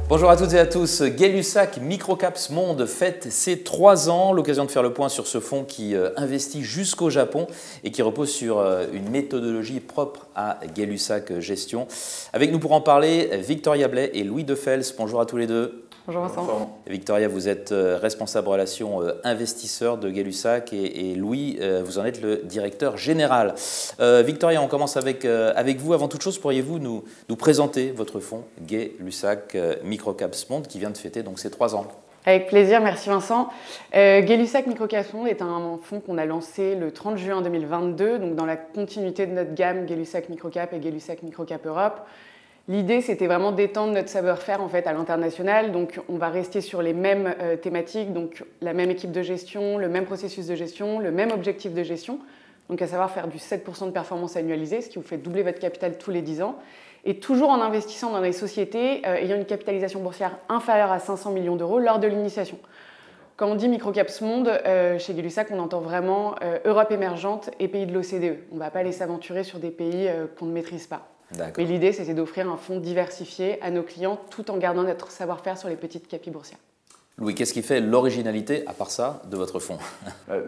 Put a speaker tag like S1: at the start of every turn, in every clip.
S1: Bonjour à toutes et à tous, Gay-Lussac Microcaps Monde fête ses 3 ans, l'occasion de faire le point sur ce fonds qui investit jusqu'au Japon et qui repose sur une méthodologie propre à Gay-Lussac Gestion. Avec nous pour en parler, Victoria Blais et Louis Defels. Bonjour à tous les deux.
S2: Bonjour Vincent.
S1: Victoria, vous êtes responsable relations investisseurs de Gay-Lussac et Louis, vous en êtes le directeur général. Victoria, on commence avec vous. Avant toute chose, pourriez-vous nous présenter votre fonds Gay-Lussac Microcaps Monde qui vient de fêter donc ses 3 ans?
S2: Avec plaisir, merci Vincent. Gay-Lussac Microcaps Monde est un fonds qu'on a lancé le 30 juin 2022, donc dans la continuité de notre gamme Gay-Lussac Microcap et Gay-Lussac Microcap Europe. L'idée, c'était vraiment d'étendre notre savoir-faire en fait, à l'international. Donc, on va rester sur les mêmes thématiques, donc la même équipe de gestion, le même processus de gestion, le même objectif de gestion. Donc, à savoir faire du 7% de performance annualisée, ce qui vous fait doubler votre capital tous les 10 ans. Et toujours en investissant dans des sociétés ayant une capitalisation boursière inférieure à 500 millions d'euros lors de l'initiation. Quand on dit Microcaps Monde, chez Gay-Lussac, on entend vraiment Europe émergente et pays de l'OCDE. On ne va pas aller s'aventurer sur des pays qu'on ne maîtrise pas. Mais l'idée, c'était d'offrir un fonds diversifié à nos clients tout en gardant notre savoir-faire sur les petites capis boursières.
S1: Louis, qu'est-ce qui fait l'originalité, à part ça, de votre fonds?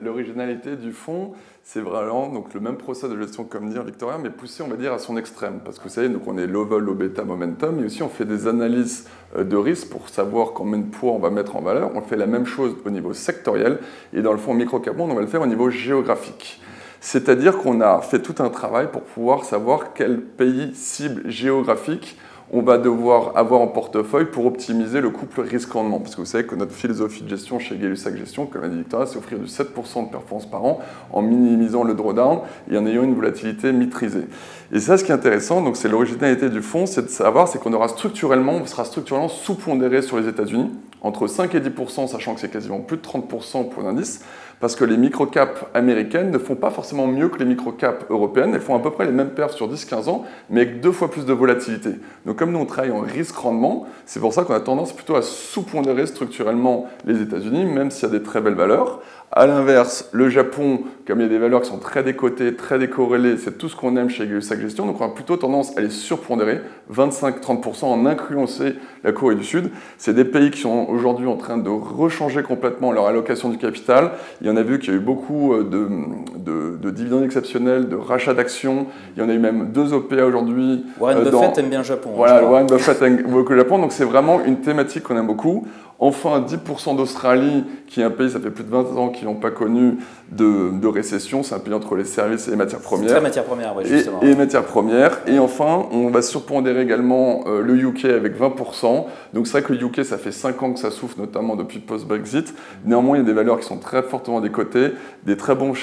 S3: L'originalité du fonds, c'est vraiment donc, le même process de gestion, comme dit Victoria, mais poussé, on va dire, à son extrême. Parce que vous savez, donc, on est low vol, low beta, momentum, et aussi on fait des analyses de risque pour savoir combien de poids on va mettre en valeur. On fait la même chose au niveau sectoriel, et dans le fonds Microcap Monde, on va le faire au niveau géographique. C'est-à-dire qu'on a fait tout un travail pour pouvoir savoir quel pays cible géographique on va devoir avoir en portefeuille pour optimiser le couple risque-rendement. Parce que vous savez que notre philosophie de gestion chez Gay-Lussac Gestion, comme l'a dit Victoria, c'est offrir du 7% de performance par an en minimisant le drawdown et en ayant une volatilité maîtrisée. Et ça, ce qui est intéressant, donc c'est l'originalité du fonds, c'est de savoir qu'on sera structurellement sous-pondéré sur les États-Unis, entre 5 et 10%, sachant que c'est quasiment plus de 30% pour l'indice, parce que les microcaps américaines ne font pas forcément mieux que les microcaps européennes. Elles font à peu près les mêmes perfs sur 10-15 ans, mais avec 2 fois plus de volatilité. Donc comme nous, on travaille en risque-rendement, c'est pour ça qu'on a tendance plutôt à sous-pondérer structurellement les États-Unis, même s'il y a des très belles valeurs. À l'inverse, le Japon, comme il y a des valeurs qui sont très décotées, très décorrélées, c'est tout ce qu'on aime chez Gay-Lussac Gestion, donc on a plutôt tendance à les surpondérer, 25-30% en incluant aussi la Corée du Sud. C'est des pays qui sont aujourd'hui en train de rechanger complètement leur allocation du capital. On a vu qu'il y a eu beaucoup de dividendes exceptionnels, de rachats d'actions. Il y en a eu même 2 OPA aujourd'hui.
S1: Warren Buffett aime bien le Japon.
S3: Voilà, Warren Buffett aime beaucoup le Japon, donc c'est vraiment une thématique qu'on aime beaucoup. Enfin, 10% d'Australie, qui est un pays, ça fait plus de 20 ans qu'ils n'ont pas connu de récession. C'est un pays entre les services et les matières premières.
S1: C'est très matières premières, oui, justement.
S3: Et matières premières. Et enfin, on va surpondérer également le UK avec 20%. Donc c'est vrai que le UK, ça fait 5 ans que ça souffre, notamment depuis post-Brexit. Néanmoins, il y a des valeurs qui sont très fortement décotées, des très bons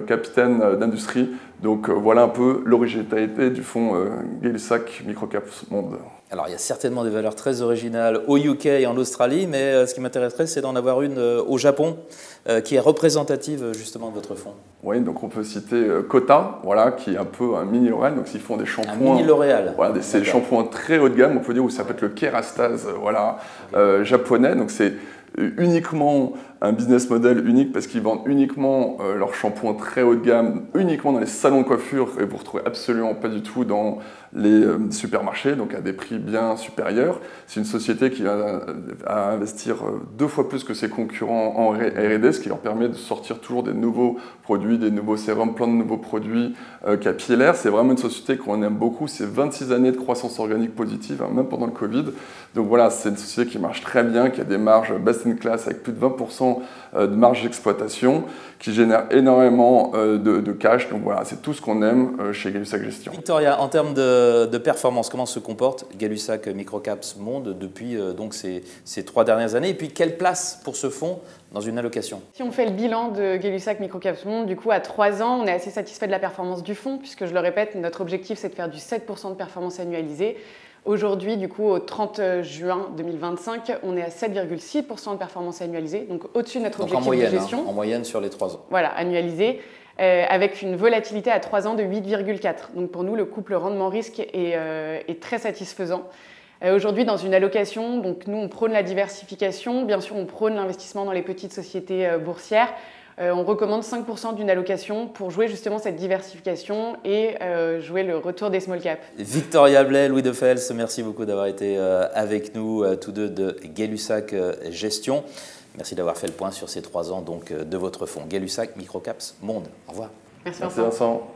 S3: capitaines d'industrie. Donc voilà un peu l'originalité du fonds Gay-Lussac Microcaps Monde.
S1: Alors, il y a certainement des valeurs très originales au UK et en Australie, mais ce qui m'intéresserait, c'est d'en avoir une au Japon, qui est représentative justement de votre fonds.
S3: Oui, donc on peut citer Kota, voilà, qui est un peu un mini L'Oréal, donc ils font des shampoings.
S1: Un mini L'Oréal.
S3: Voilà, c'est des shampoings très haut de gamme, on peut dire, où ça peut être le Kerastase, voilà, japonais, donc c'est uniquement un business model unique parce qu'ils vendent uniquement leurs shampoings très haut de gamme, uniquement dans les salons de coiffure et vous ne retrouvez absolument pas du tout dans les supermarchés, donc à des prix bien supérieurs. C'est une société qui va investir 2 fois plus que ses concurrents en R&D, ce qui leur permet de sortir toujours des nouveaux produits, des nouveaux sérums, plein de nouveaux produits capillaires. C'est vraiment une société qu'on aime beaucoup. C'est 26 années de croissance organique positive, hein, même pendant le Covid. Donc voilà, c'est une société qui marche très bien, qui a des marges best in class avec plus de 20% de marge d'exploitation, qui génère énormément de cash. Donc voilà, c'est tout ce qu'on aime chez Gay-Lussac Gestion.
S1: Victoria, en termes de performance, comment se comporte Gay-Lussac Microcaps Monde depuis donc ces 3 dernières années? Et puis, quelle place pour ce fonds dans une allocation?
S2: Si on fait le bilan de Gay-Lussac Microcaps Monde, du coup, à 3 ans, on est assez satisfait de la performance du fonds, puisque je le répète, notre objectif, c'est de faire du 7% de performance annualisée. Aujourd'hui, du coup, au 30 juin 2025, on est à 7,6% de performance annualisée, donc au-dessus de notre objectif de gestion.
S1: En moyenne sur les 3 ans.
S2: Voilà, annualisée, avec une volatilité à 3 ans de 8,4. Donc pour nous, le couple rendement-risque est très satisfaisant. Aujourd'hui, dans une allocation, donc nous, on prône la diversification. Bien sûr, on prône l'investissement dans les petites sociétés boursières. On recommande 5% d'une allocation pour jouer justement cette diversification et jouer le retour des small caps.
S1: Victoria Blais, Louis Defels, merci beaucoup d'avoir été avec nous, tous deux de Gay-Lussac Gestion. Merci d'avoir fait le point sur ces 3 ans donc, de votre fonds. Gay-Lussac Microcaps Monde. Au revoir.
S2: Merci
S3: Vincent.